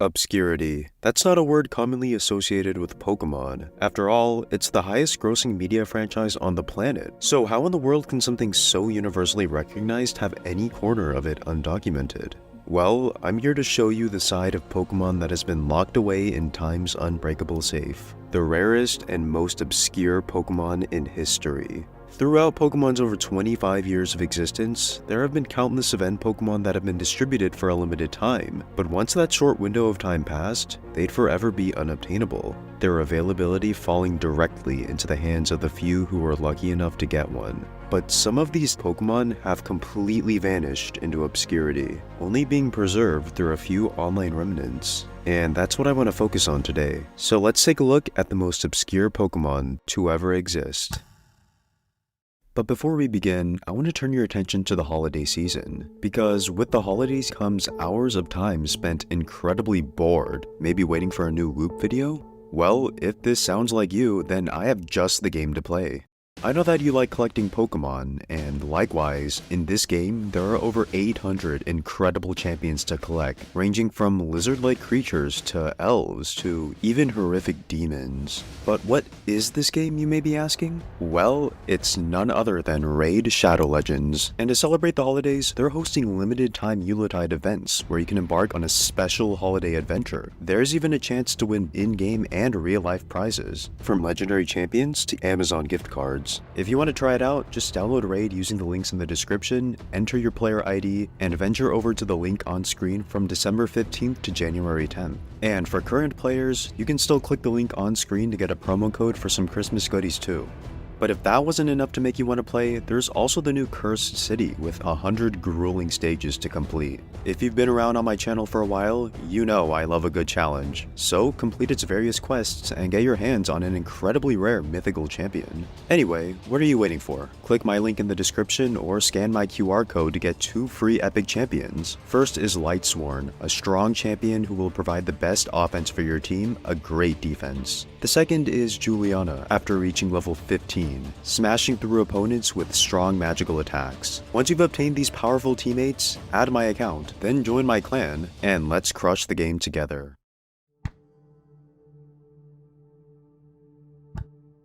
Obscurity. That's not a word commonly associated with Pokemon. After all, it's the highest grossing media franchise on the planet. So how in the world can something so universally recognized have any corner of it undocumented? Well, I'm here to show you the side of Pokemon that has been locked away in time's unbreakable safe. The rarest and most obscure Pokemon in history. Throughout Pokemon's over 25 years of existence, there have been countless event Pokemon that have been distributed for a limited time, but once that short window of time passed, they'd forever be unobtainable, their availability falling directly into the hands of the few who were lucky enough to get one. But some of these Pokemon have completely vanished into obscurity, only being preserved through a few online remnants. And that's what I want to focus on today. So let's take a look at the most obscure Pokemon to ever exist. But before we begin, I want to turn your attention to the holiday season, because with the holidays comes hours of time spent incredibly bored, maybe waiting for a new Woop video? Well, if this sounds like you, then I have just the game to play. I know that you like collecting Pokemon, and likewise, in this game, there are over 800 incredible champions to collect, ranging from lizard-like creatures to elves to even horrific demons. But what is this game, you may be asking? Well, it's none other than Raid Shadow Legends, and to celebrate the holidays, they're hosting limited-time Yuletide events where you can embark on a special holiday adventure. There's even a chance to win in-game and real-life prizes, from legendary champions to Amazon gift cards. If you want to try it out, just download Raid using the links in the description, enter your player ID, and venture over to the link on screen from December 15th to January 10th. And for current players, you can still click the link on screen to get a promo code for some Christmas goodies too. But if that wasn't enough to make you want to play, there's also the new Cursed City with 100 grueling stages to complete. If you've been around on my channel for a while, you know I love a good challenge. So complete its various quests and get your hands on an incredibly rare mythical champion. Anyway, what are you waiting for? Click my link in the description or scan my QR code to get 2 free epic champions. First is Lightsworn, a strong champion who will provide the best offense for your team, a great defense. The second is Juliana, after reaching level 15. Smashing through opponents with strong magical attacks. Once you've obtained these powerful teammates, add my account, then join my clan, and let's crush the game together.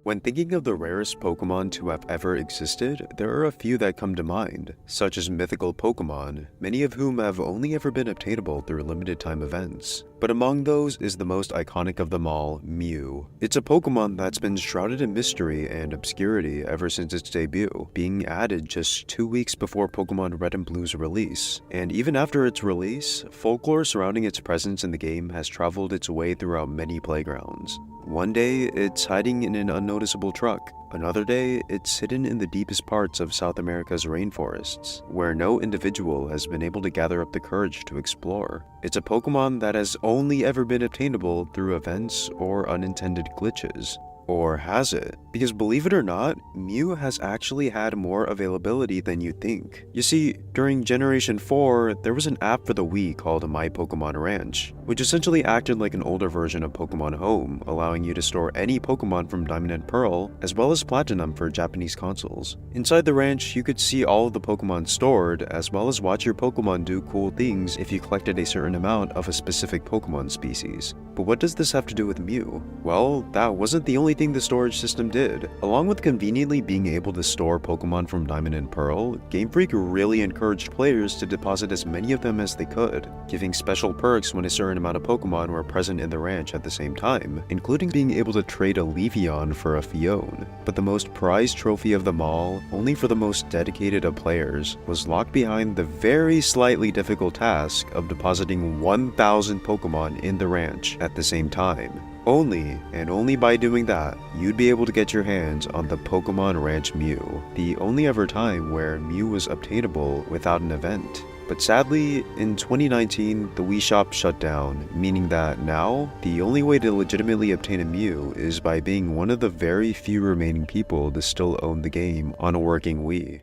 When thinking of the rarest Pokemon to have ever existed, there are a few that come to mind, such as mythical Pokemon, many of whom have only ever been obtainable through limited time events. But among those is the most iconic of them all, Mew. It's a Pokemon that's been shrouded in mystery and obscurity ever since its debut, being added just 2 weeks before Pokemon Red and Blue's release. And even after its release, folklore surrounding its presence in the game has traveled its way throughout many playgrounds. One day, it's hiding in an unnoticeable truck. Another day, it's hidden in the deepest parts of South America's rainforests, where no individual has been able to gather up the courage to explore. It's a Pokemon that has only ever been obtainable through events or unintended glitches. Or has it? Because believe it or not, Mew has actually had more availability than you think. You see, during Generation 4, there was an app for the Wii called My Pokemon Ranch, which essentially acted like an older version of Pokemon Home, allowing you to store any Pokemon from Diamond and Pearl, as well as Platinum for Japanese consoles. Inside the ranch, you could see all of the Pokemon stored, as well as watch your Pokemon do cool things if you collected a certain amount of a specific Pokemon species. But what does this have to do with Mew? Well, that wasn't the only thing the storage system did. Along with conveniently being able to store Pokemon from Diamond and Pearl, Game Freak really encouraged players to deposit as many of them as they could, giving special perks when a certain amount of Pokemon were present in the ranch at the same time, including being able to trade a Leafeon for a Fione. But the most prized trophy of them all, only for the most dedicated of players, was locked behind the very slightly difficult task of depositing 1,000 Pokemon in the ranch at the same time. Only, and only by doing that, you'd be able to get your hands on the Pokemon Ranch Mew, the only ever time where Mew was obtainable without an event. But sadly, in 2019, the Wii Shop shut down, meaning that now, the only way to legitimately obtain a Mew is by being one of the very few remaining people to still own the game on a working Wii.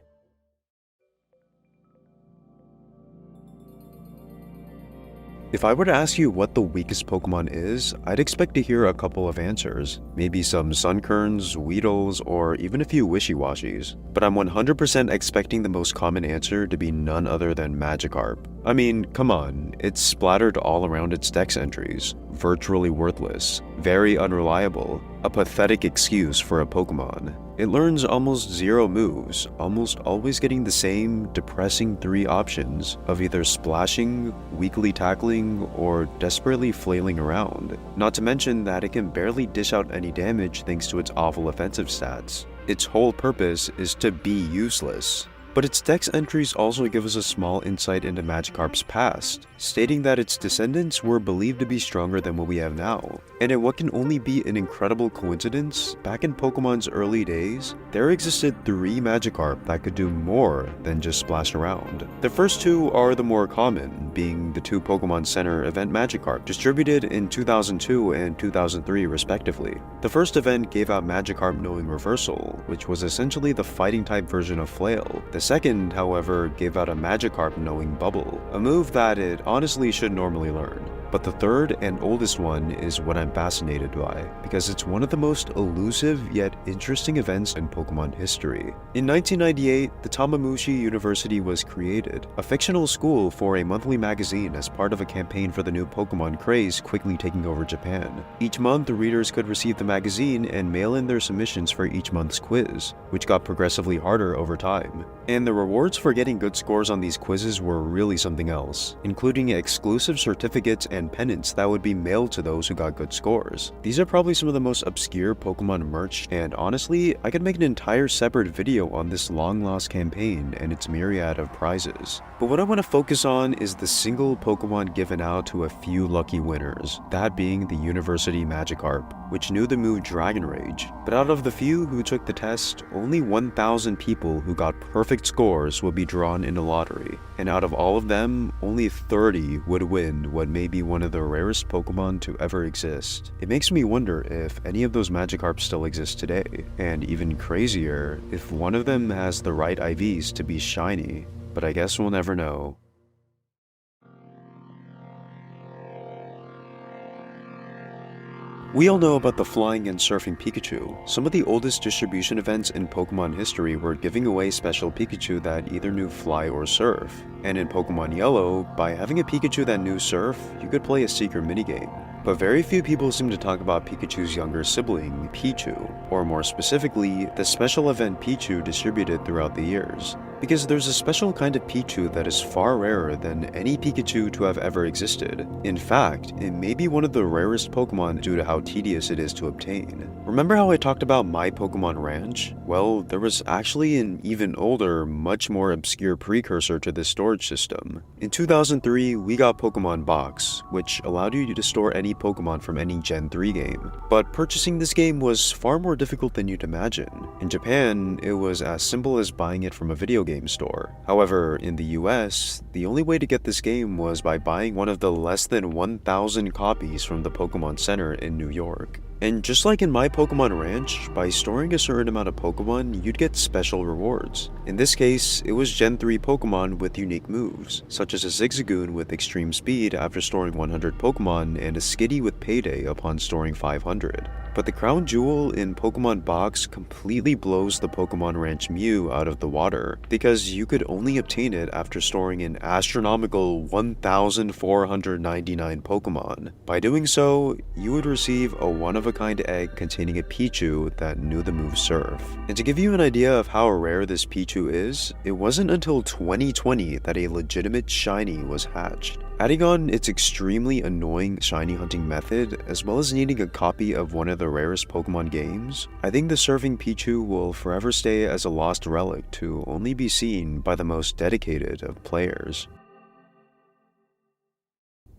If I were to ask you what the weakest Pokemon is, I'd expect to hear a couple of answers. Maybe some Sunkerns, Weedles, or even a few Wishy-Washies. But I'm 100% expecting the most common answer to be none other than Magikarp. I mean, come on, it's splattered all around its dex entries. Virtually worthless, very unreliable, a pathetic excuse for a Pokemon. It learns almost zero moves, almost always getting the same depressing 3 options of either splashing, weakly tackling, or desperately flailing around. Not to mention that it can barely dish out any damage thanks to its awful offensive stats. Its whole purpose is to be useless. But its dex entries also give us a small insight into Magikarp's past, stating that its descendants were believed to be stronger than what we have now. And in what can only be an incredible coincidence, back in Pokemon's early days, there existed 3 Magikarp that could do more than just splash around. The first 2 are the more common, being the 2 Pokemon Center event Magikarp, distributed in 2002 and 2003 respectively. The first event gave out Magikarp knowing Reversal, which was essentially the fighting type version of Flail. The second, however, gave out a Magikarp knowing Bubble, a move that it honestly should normally learn. But the third and oldest one is what I'm fascinated by, because it's one of the most elusive yet interesting events in Pokemon history. In 1998, the Tamamushi University was created, a fictional school for a monthly magazine as part of a campaign for the new Pokemon craze quickly taking over Japan. Each month, the readers could receive the magazine and mail in their submissions for each month's quiz, which got progressively harder over time. And the rewards for getting good scores on these quizzes were really something else, including exclusive certificates and pennants that would be mailed to those who got good scores. These are probably some of the most obscure Pokemon merch, and honestly, I could make an entire separate video on this long-lost campaign and its myriad of prizes. But what I want to focus on is the single Pokemon given out to a few lucky winners, that being the University Magikarp, which knew the move Dragon Rage. But out of the few who took the test, only 1,000 people who got perfect scores would be drawn in a lottery, and out of all of them, only 30 would win what may be one of the rarest Pokemon to ever exist. It makes me wonder if any of those Magikarps still exist today, and even crazier, if one of them has the right IVs to be shiny, but I guess we'll never know. We all know about the flying and surfing Pikachu. Some of the oldest distribution events in Pokemon history were giving away special Pikachu that either knew fly or surf. And in Pokemon Yellow, by having a Pikachu that knew surf, you could play a secret minigame. But very few people seem to talk about Pikachu's younger sibling, Pichu, or more specifically, the special event Pichu distributed throughout the years. Because there's a special kind of Pichu that is far rarer than any Pikachu to have ever existed. In fact, it may be one of the rarest Pokemon due to how tedious it is to obtain. Remember how I talked about My Pokemon Ranch? Well, there was actually an even older, much more obscure precursor to this storage system. In 2003, we got Pokemon Box, which allowed you to store any Pokemon from any Gen 3 game. But purchasing this game was far more difficult than you'd imagine. In Japan, it was as simple as buying it from a video game store. However, in the US, the only way to get this game was by buying one of the less than 1,000 copies from the Pokemon Center in New York. And just like in My Pokemon Ranch, by storing a certain amount of Pokemon, you'd get special rewards. In this case, it was Gen 3 Pokemon with unique moves, such as a Zigzagoon with extreme speed after storing 100 Pokemon and a Skitty with Payday upon storing 500. But the crown jewel in Pokemon Box completely blows the Pokemon Ranch Mew out of the water, because you could only obtain it after storing an astronomical 1,499 Pokemon. By doing so, you would receive a one-of-a-kind egg containing a Pichu that knew the move Surf. And to give you an idea of how rare this Pichu is, it wasn't until 2020 that a legitimate shiny was hatched. Adding on its extremely annoying shiny hunting method, as well as needing a copy of one of the rarest Pokemon games, I think the surfing Pichu will forever stay as a lost relic to only be seen by the most dedicated of players.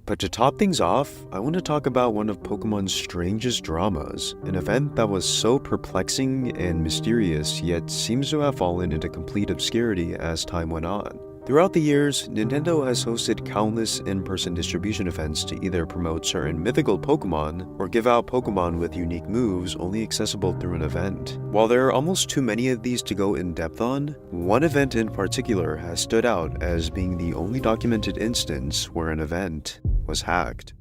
But to top things off, I want to talk about one of Pokemon's strangest dramas, an event that was so perplexing and mysterious yet seems to have fallen into complete obscurity as time went on. Throughout the years, Nintendo has hosted countless in-person distribution events to either promote certain mythical Pokemon or give out Pokemon with unique moves only accessible through an event. While there are almost too many of these to go in depth on, one event in particular has stood out as being the only documented instance where an event was hacked.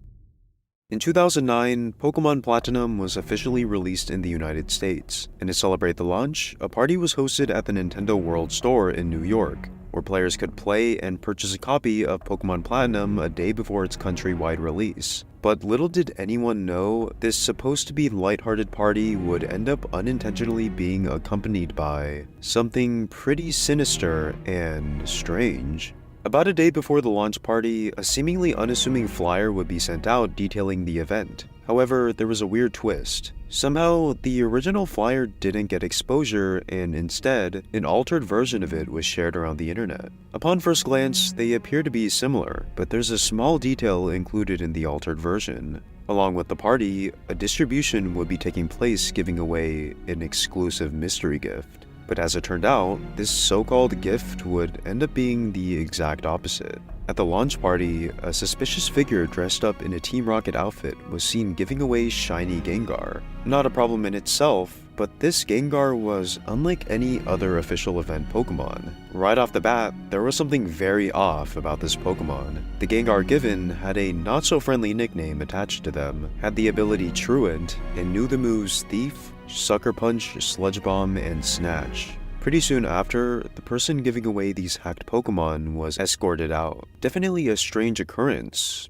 In 2009, Pokemon Platinum was officially released in the United States, and to celebrate the launch, a party was hosted at the Nintendo World Store in New York, where players could play and purchase a copy of Pokemon Platinum a day before its countrywide release. But little did anyone know, this supposed to be lighthearted party would end up unintentionally being accompanied by something pretty sinister and strange. About a day before the launch party, a seemingly unassuming flyer would be sent out detailing the event. However, there was a weird twist. Somehow, the original flyer didn't get exposure, and instead, an altered version of it was shared around the internet. Upon first glance, they appear to be similar, but there's a small detail included in the altered version. Along with the party, a distribution would be taking place giving away an exclusive mystery gift. But as it turned out, this so-called gift would end up being the exact opposite. At the launch party, a suspicious figure dressed up in a Team Rocket outfit was seen giving away shiny Gengar. Not a problem in itself, but this Gengar was unlike any other official event Pokemon. Right off the bat, there was something very off about this Pokemon. The Gengar given had a not-so-friendly nickname attached to them, had the ability Truant, and knew the moves Thief, Sucker Punch, Sludge Bomb, and Snatch. Pretty soon after, the person giving away these hacked Pokemon was escorted out. Definitely a strange occurrence.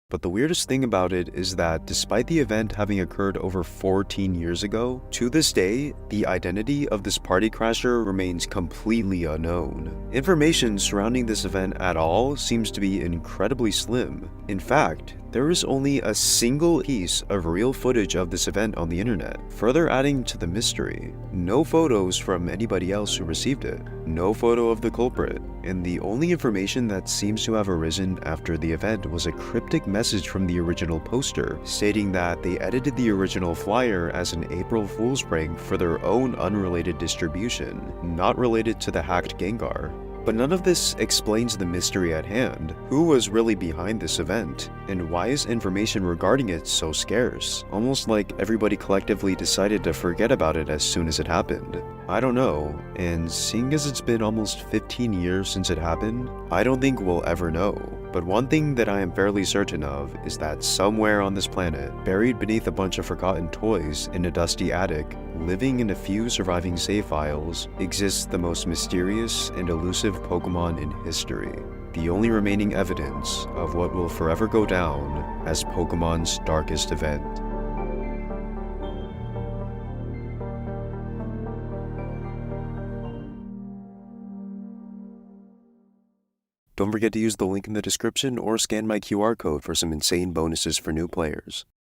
But the weirdest thing about it is that despite the event having occurred over 14 years ago, to this day, the identity of this party crasher remains completely unknown. Information surrounding this event at all seems to be incredibly slim. In fact, there is only a single piece of real footage of this event on the internet, further adding to the mystery. No photos from anybody else who received it, no photo of the culprit, and the only information that seems to have arisen after the event was a cryptic message from the original poster, stating that they edited the original flyer as an April Fool's prank for their own unrelated distribution, not related to the hacked Gengar. But none of this explains the mystery at hand. Who was really behind this event? And why is information regarding it so scarce? Almost like everybody collectively decided to forget about it as soon as it happened. I don't know, and seeing as it's been almost 15 years since it happened, I don't think we'll ever know. But one thing that I am fairly certain of is that somewhere on this planet, buried beneath a bunch of forgotten toys in a dusty attic, living in a few surviving save files, exists the most mysterious and elusive Pokemon in history. The only remaining evidence of what will forever go down as Pokemon's darkest event. Don't forget to use the link in the description or scan my QR code for some insane bonuses for new players.